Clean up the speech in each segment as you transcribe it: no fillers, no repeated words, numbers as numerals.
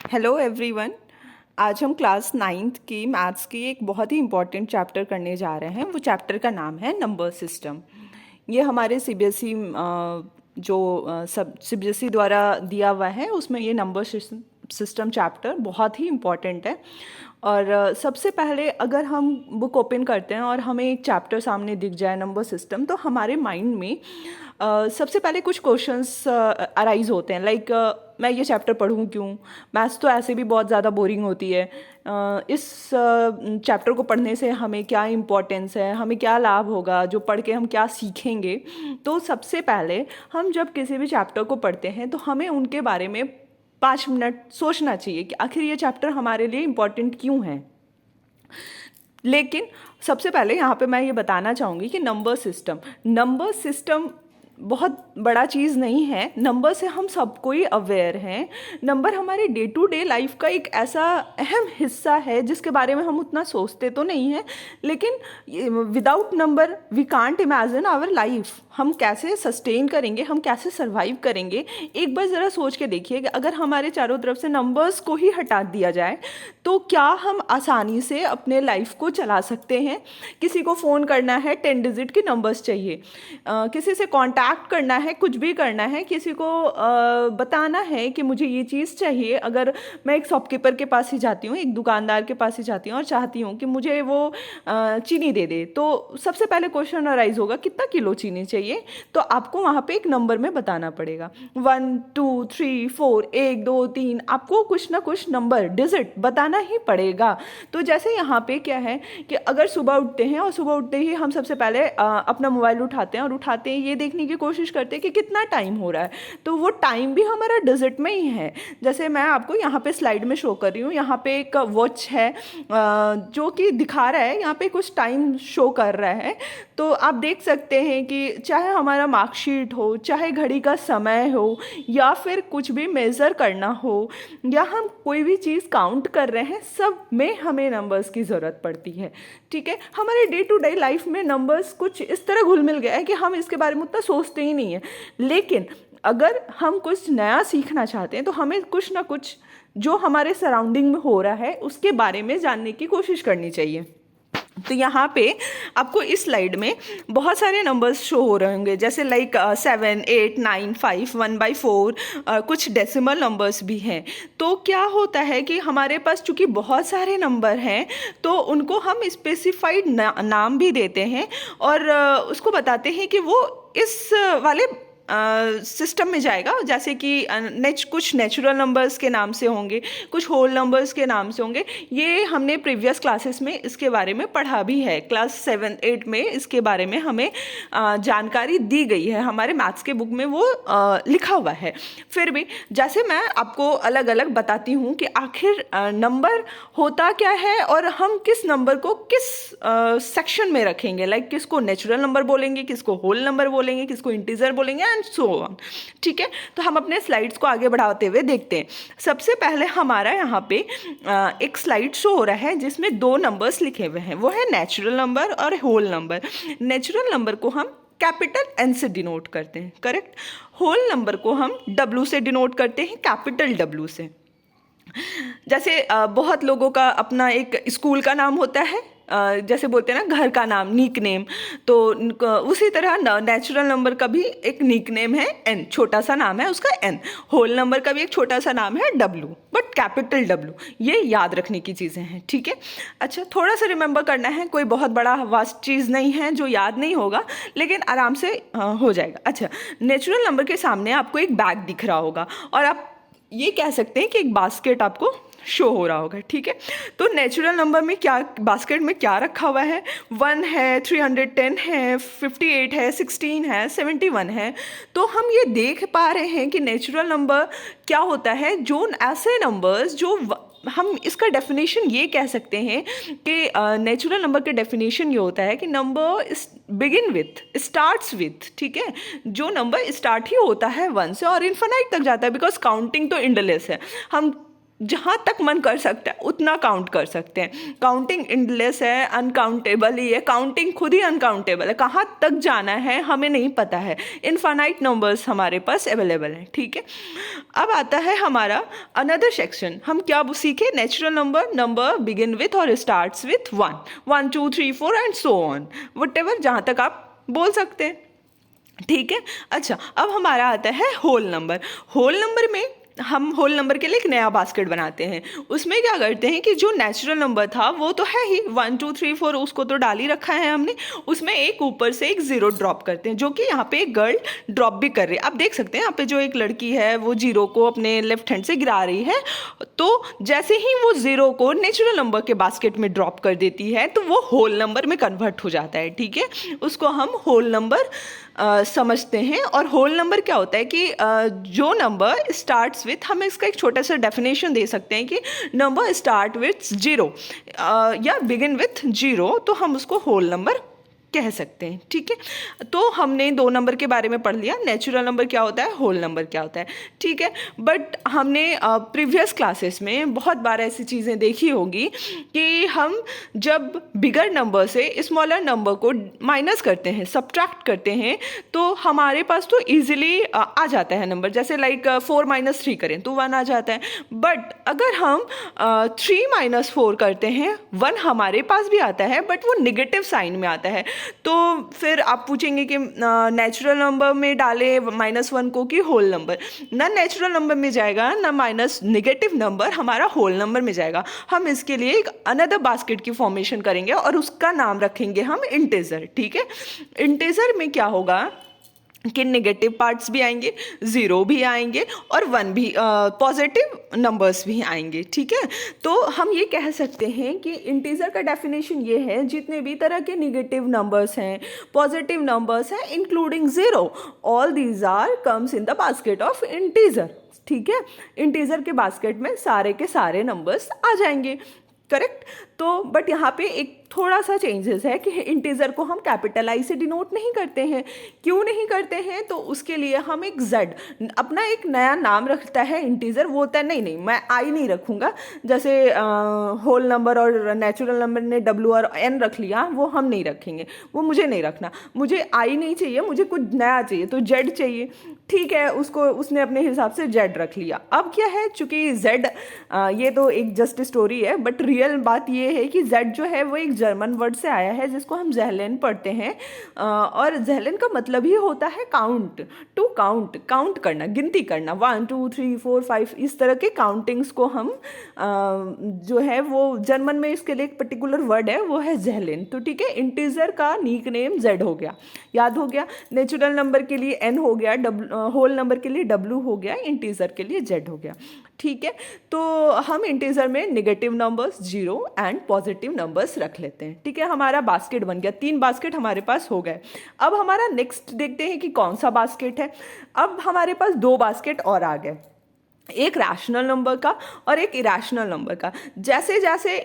Hello everyone. आज हम class ninth की मैथ्स की एक बहुत ही इम्पॉर्टेंट चैप्टर करने जा रहे हैं। वो चैप्टर का नाम है नंबर सिस्टम। ये हमारे सीबीएसई जो सब सीबीएसई द्वारा दिया हुआ है, उसमें ये नंबर सिस्टम चैप्टर बहुत ही इम्पॉर्टेंट है। और सबसे पहले अगर हम बुक ओपन करते हैं और हमें एक चैप्टर सामने दिख जाए नंबर सिस्टम, तो हमारे माइंड में सबसे पहले कुछ क्वेश्चंस अराइज होते हैं। लाइक मैं ये चैप्टर पढ़ूं क्यों, मैथ्स तो ऐसे भी बहुत ज़्यादा बोरिंग होती है। इस चैप्टर को पढ़ने से हमें क्या इम्पोर्टेंस है, हमें क्या लाभ होगा, जो पढ़ के हम क्या सीखेंगे। तो सबसे पहले हम जब किसी भी चैप्टर को पढ़ते हैं तो हमें उनके बारे में 5 मिनट सोचना चाहिए कि आखिर ये चैप्टर हमारे लिए इम्पोर्टेंट क्यों है। लेकिन सबसे पहले यहाँ पे मैं ये बताना चाहूँगी कि नंबर सिस्टम बहुत बड़ा चीज़ नहीं है। नंबर से हम सबको ही अवेयर हैं। नंबर हमारे डे टू डे लाइफ का एक ऐसा अहम हिस्सा है जिसके बारे में हम उतना सोचते तो नहीं हैं, लेकिन without number we can't imagine our life. हम कैसे सस्टेन करेंगे, हम कैसे सर्वाइव करेंगे। एक बार ज़रा सोच के देखिए कि अगर हमारे चारों तरफ से नंबर्स को ही हटा दिया जाए तो क्या हम आसानी से अपने लाइफ को चला सकते हैं। किसी को फ़ोन करना है, 10 डिजिट के नंबर्स चाहिए। किसी से कांटेक्ट करना है, कुछ भी करना है, किसी को बताना है कि मुझे ये चीज़ चाहिए। अगर मैं एक शॉपकीपर के पास ही जाती हूँ, एक दुकानदार के पास ही जाती हूँ और चाहती हूँ कि मुझे वो चीनी दे दे, तो सबसे पहले क्वेश्चन अराइज होगा कितना किलो चीनी चाहिए। तो आपको वहाँ पे एक नंबर में बताना पड़ेगा, 1 2 3 4 1 2 3। आपको कुछ ना कुछ नंबर डिजिट बताना ही पड़ेगा। तो जैसे यहाँ पे क्या है कि अगर सुबह उठते हैं और सुबह उठते ही हम सबसे पहले अपना मोबाइल उठाते हैं और उठाते ही ये देखने की कोशिश करते हैं कि कितना टाइम हो रहा है, तो वो टाइम भी हमारा डिजिट में ही है। जैसे मैं आपको यहाँ पे स्लाइड में शो कर रही हूँ, यहाँ पे एक वॉच है जो कि दिखा रहा है, यहाँ पे कुछ टाइम शो कर रहा है। तो आप देख सकते हैं कि चाहे हमारा मार्कशीट हो, चाहे घड़ी का समय हो, या फिर कुछ भी मेज़र करना हो, या हम कोई भी चीज़ काउंट कर रहे हैं, सब में हमें नंबर्स की ज़रूरत पड़ती है। ठीक है, हमारे डे टू डे लाइफ में नंबर्स कुछ इस तरह घुल मिल गया है कि हम इसके बारे में उतना सोचते ही नहीं है। लेकिन अगर हम कुछ नया सीखना चाहते हैं तो हमें कुछ ना कुछ जो हमारे सराउंडिंग में हो रहा है उसके बारे में जानने की कोशिश करनी चाहिए। तो यहाँ पे आपको इस स्लाइड में बहुत सारे नंबर्स शो हो रहे होंगे, जैसे लाइक 7 8 9 5 1/4। कुछ डेसिमल नंबर्स भी हैं। तो क्या होता है कि हमारे पास चूंकि बहुत सारे नंबर हैं तो उनको हम स्पेसिफाइड नाम भी देते हैं और उसको बताते हैं कि वो इस वाले सिस्टम में जाएगा। जैसे कि कुछ नेचुरल नंबर्स के नाम से होंगे, कुछ होल नंबर्स के नाम से होंगे। ये हमने प्रीवियस क्लासेस में इसके बारे में पढ़ा भी है। क्लास 7 8 में इसके बारे में हमें जानकारी दी गई है, हमारे मैथ्स के बुक में वो लिखा हुआ है। फिर भी जैसे मैं आपको अलग अलग बताती हूँ कि आखिर नंबर होता क्या है और हम किस नंबर को किस सेक्शन में रखेंगे। लाइक किसको नेचुरल नंबर बोलेंगे, किसको होल नंबर बोलेंगे, किसको इंटीजर बोलेंगे एंड सो ऑन। ठीक है, तो हम अपने स्लाइड्स को आगे बढ़ाते हुए देखते हैं। सबसे पहले हमारा यहाँ पे एक स्लाइड शो हो रहा है जिसमें 2 नंबर्स लिखे हुए हैं, वो है नेचुरल नंबर और होल नंबर। नेचुरल नंबर को हम कैपिटल एन से डिनोट करते हैं, करेक्ट। होल नंबर को हम डब्ल्यू से डिनोट करते हैं, कैपिटल डब्ल्यू से। जैसे बहुत लोगों का अपना एक स्कूल का नाम होता है, जैसे बोलते हैं ना घर का नाम, निक नेम। तो उसी तरह नेचुरल नंबर का भी एक निक नेम है, एन, छोटा सा नाम है उसका एन। होल नंबर का भी एक छोटा सा नाम है डब्लू, बट कैपिटल डब्लू। ये याद रखने की चीज़ें हैं, ठीक है। अच्छा, थोड़ा सा रिमेंबर करना है, कोई बहुत बड़ा वास्ट चीज़ नहीं है जो याद नहीं होगा, लेकिन आराम से हो जाएगा। अच्छा, नेचुरल नंबर के सामने आपको एक बैग दिख रहा होगा और आप ये कह सकते हैं कि एक बास्केट आपको शो हो रहा होगा, ठीक है। तो नेचुरल नंबर में क्या, बास्केट में क्या रखा हुआ है, 1 है, 310 है, 58 है, 16 है, 71 है। तो हम ये देख पा रहे हैं कि नेचुरल नंबर क्या होता है, जो ऐसे नंबर्स जो हम इसका डेफिनेशन ये कह सकते हैं कि नेचुरल नंबर का डेफिनेशन ये होता है कि number begin with, starts with, ठीक है। जो नंबर स्टार्ट ही होता है 1 से और इन्फिनाइट तक जाता है, बिकॉज काउंटिंग तो एंडलेस है। हम जहाँ तक मन कर सकता है उतना काउंट कर सकते हैं। काउंटिंग एंडलेस है, अनकाउंटेबल ही है, काउंटिंग खुद ही अनकाउंटेबल है, कहाँ तक जाना है हमें नहीं पता है। इनफाइनाइट नंबर्स हमारे पास अवेलेबल हैं, ठीक है। अब आता है हमारा अनदर सेक्शन। हम क्या सीखे? Natural number, number begin with और starts with 1, 1 2 3 4 and so on, वट जहाँ तक आप बोल सकते हैं, ठीक है। अच्छा, अब हमारा आता है होल नंबर। होल नंबर में हम होल नंबर के लिए एक नया बास्केट बनाते हैं। उसमें क्या करते हैं कि जो नेचुरल नंबर था वो तो है ही 1 2 3 4, उसको तो डाल ही रखा है हमने। उसमें एक ऊपर से एक जीरो ड्रॉप करते हैं, जो कि यहाँ पे एक गर्ल ड्रॉप भी कर रही है। आप देख सकते हैं यहाँ पे जो एक लड़की है वो जीरो को अपने लेफ्ट हैंड से गिरा रही है। तो जैसे ही वो जीरो को नेचुरल नंबर के बास्केट में ड्रॉप कर देती है तो वो होल नंबर में कन्वर्ट हो जाता है, ठीक है। उसको हम होल नंबर समझते हैं। और होल नंबर क्या होता है कि जो नंबर स्टार्ट्स विथ, हम इसका एक छोटा सा डेफिनेशन दे सकते हैं कि नंबर स्टार्ट विथ जीरो या बिगिन विथ जीरो, तो हम उसको होल नंबर कह सकते हैं, ठीक है। तो हमने दो नंबर के बारे में पढ़ लिया, नेचुरल नंबर क्या होता है, होल नंबर क्या होता है, ठीक है। बट हमने प्रीवियस क्लासेस में बहुत बार ऐसी चीज़ें देखी होगी कि हम जब बिगर नंबर से स्मॉलर नंबर को माइनस करते हैं, सब्ट्रैक्ट करते हैं, तो हमारे पास तो ईजिली आ जाता है नंबर। जैसे लाइक 4 - 3 करें तो 1 आ जाता है। बट अगर हम 3 - 4 करते हैं, 1 हमारे पास भी आता है बट वो निगेटिव साइन में आता है। तो फिर आप पूछेंगे कि नेचुरल नंबर में डाले -1 को कि होल नंबर, ना नेचुरल नंबर में जाएगा ना माइनस नेगेटिव नंबर हमारा होल नंबर में जाएगा। हम इसके लिए एक अनदर बास्केट की फॉर्मेशन करेंगे और उसका नाम रखेंगे हम इंटीजर, ठीक है। इंटीजर में क्या होगा कि नेगेटिव पार्ट्स भी आएंगे, ज़ीरो भी आएंगे और 1 भी, पॉजिटिव नंबर्स भी आएंगे, ठीक है। तो हम ये कह सकते हैं कि इंटीजर का डेफिनेशन ये है, जितने भी तरह के नेगेटिव नंबर्स हैं, पॉजिटिव नंबर्स हैं, including zero, all these are comes in the basket of integer, ठीक है। इंटीजर के बास्केट में सारे के सारे नंबर्स आ जाएंगे, करेक्ट। तो बट यहाँ पे एक थोड़ा सा चेंजेस है कि इंटीजर को हम कैपिटल आई से डिनोट नहीं करते हैं। क्यों नहीं करते हैं? तो उसके लिए हम एक जेड, अपना एक नया नाम रखता है इंटीजर, वो होता है नहीं मैं आई नहीं रखूँगा। जैसे होल नंबर और नेचुरल नंबर ने डब्ल्यू और एन रख लिया, वो हम नहीं रखेंगे, वो मुझे नहीं रखना। मुझे आई नहीं चाहिए, मुझे कुछ नया चाहिए, तो जेड चाहिए, ठीक है। उसको उसने अपने हिसाब से जेड रख लिया। अब क्या है, चूंकि जेड, ये तो एक जस्ट स्टोरी है, बट रियल बात ये है कि जेड जो है वो एक जर्मन वर्ड से आया है जिसको हम ज़ेहलेन पढ़ते हैं। और ज़ेहलेन का मतलब ही होता है काउंट, टू काउंट, काउंट करना, गिनती करना, 1 2 3 4 5, इस तरह के काउंटिंग्स को हम जो है वो जर्मन में इसके लिए एक पर्टिकुलर वर्ड है, वो है ज़ेहलेन। तो ठीक है, इंटीजर का निक नेम जेड हो गया, याद हो गया। नेचुरल नंबर के लिए एन हो गया, होल नंबर के लिए डब्ल्यू हो गया, इंटीजर के लिए जेड हो गया, ठीक है। तो हम इंटीजर में negative numbers 0 and positive numbers रख लेते हैं, ठीक है। हमारा बास्केट बन गया, 3 बास्केट हमारे पास हो गए। अब हमारा नेक्स्ट देखते हैं कि कौन सा बास्केट है। अब हमारे पास 2 बास्केट और आ गए, एक रैशनल नंबर का और एक इरेशनल नंबर का। जैसे जैसे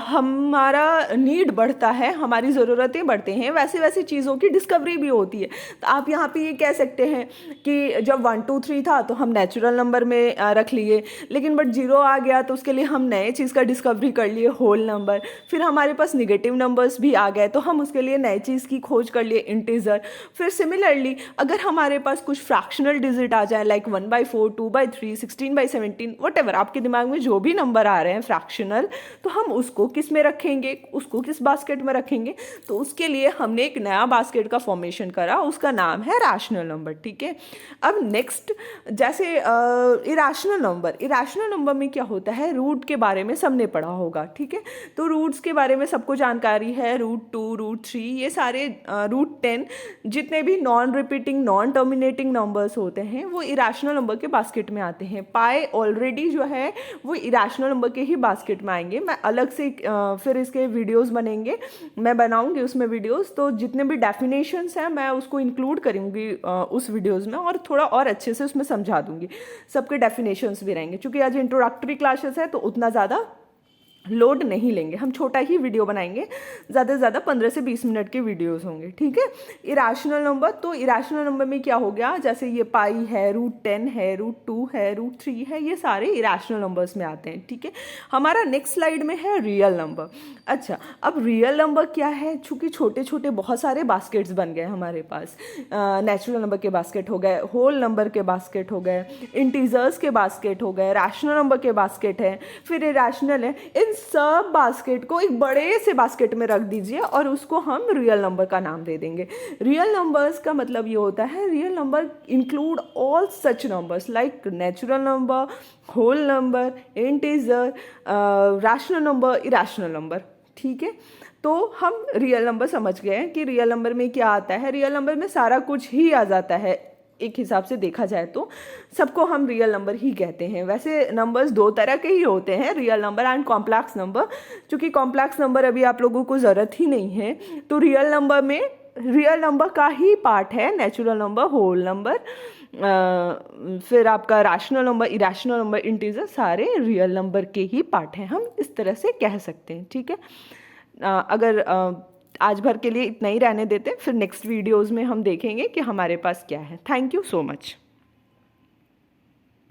हमारा नीड बढ़ता है, हमारी ज़रूरतें बढ़ते हैं, वैसे वैसे चीज़ों की डिस्कवरी भी होती है। तो आप यहाँ पे ये कह सकते हैं कि जब 1 2 3 था तो हम नेचुरल नंबर में रख लिए, लेकिन बट 0 आ गया तो उसके लिए हम नए चीज़ का डिस्कवरी कर लिए, होल नंबर। फिर हमारे पास निगेटिव नंबर्स भी आ गए तो हम उसके लिए नए चीज़ की खोज कर लिए, इंटीजर। फिर सिमिलरली अगर हमारे पास कुछ फ्रैक्शनल डिजिट आ जाए, लाइक 1/4, 2/3, 16/17, वटेवर आपके दिमाग में जो भी नंबर आ रहे हैं फ्रैक्शनल, तो हम उसको किस में रखेंगे, उसको किस बास्केट में रखेंगे। तो उसके लिए हमने एक नया बास्केट का फॉर्मेशन करा, उसका नाम है रैशनल नंबर, ठीक है। अब नेक्स्ट, जैसे इरेशनल नंबर, इरेशनल नंबर में क्या होता है, रूट के बारे में सबने पढ़ा होगा, ठीक है। तो रूट्स के बारे में सबको जानकारी है, √2, √3, ये सारे, √10, जितने भी non repeating non terminating numbers होते हैं वो इरेशनल नंबर के बास्केट में आते हैं। पाई ऑलरेडी जो है वो इरेशनल नंबर के ही बास्केट में आएंगे। मैं अलग से फिर इसके वीडियोस बनेंगे, मैं बनाऊंगी उसमें वीडियोस, तो जितने भी डेफिनेशंस हैं मैं उसको इंक्लूड करूंगी उस वीडियोस में, और थोड़ा और अच्छे से उसमें समझा दूंगी, सबके डेफिनेशंस भी रहेंगे। क्योंकि आज इंट्रोडक्टरी क्लासेस है तो उतना ज़्यादा लोड नहीं लेंगे, हम छोटा ही वीडियो बनाएंगे, ज़्यादा से ज़्यादा 15 से 20 मिनट के वीडियोस होंगे, ठीक है। इरेशनल नंबर, तो इरेशनल नंबर में क्या हो गया, जैसे ये पाई है, √10 है, √2 है, √3 है, ये सारे इरेशनल नंबर्स में आते हैं, ठीक है। हमारा नेक्स्ट स्लाइड में है रियल नंबर। अच्छा, अब रियल नंबर क्या है, चूँकि छोटे छोटे बहुत सारे बास्केट्स बन गए हमारे पास, नेचुरल नंबर के बास्केट हो गए, होल नंबर के बास्केट हो गए, इंटीजर्स के बास्केट हो गए, रैशनल नंबर के बास्केट है, फिर इरेशनल है। इन सब बास्केट को एक बड़े से बास्केट में रख दीजिए और उसको हम रियल नंबर का नाम दे देंगे। रियल नंबर्स का मतलब ये होता है, real number include all such numbers like natural number, whole number, integer, rational number, irrational number, ठीक है। तो हम रियल नंबर समझ गए हैं कि रियल नंबर में क्या आता है। रियल नंबर में सारा कुछ ही आ जाता है, एक हिसाब से देखा जाए तो सबको हम रियल नंबर ही कहते हैं। वैसे नंबर्स दो तरह के ही होते हैं, real number and complex number. चूँकि कॉम्प्लेक्स नंबर अभी आप लोगों को ज़रूरत ही नहीं है, तो रियल नंबर में रियल नंबर का ही पार्ट है नेचुरल नंबर, होल नंबर, फिर आपका rational number, irrational number, integer, सारे रियल नंबर के ही पार्ट हैं, हम इस तरह से कह सकते हैं, ठीक है। अगर आज भर के लिए इतना ही रहने देते हैं, फिर नेक्स्ट वीडियोज़ में हम देखेंगे कि हमारे पास क्या है। Thank you so much.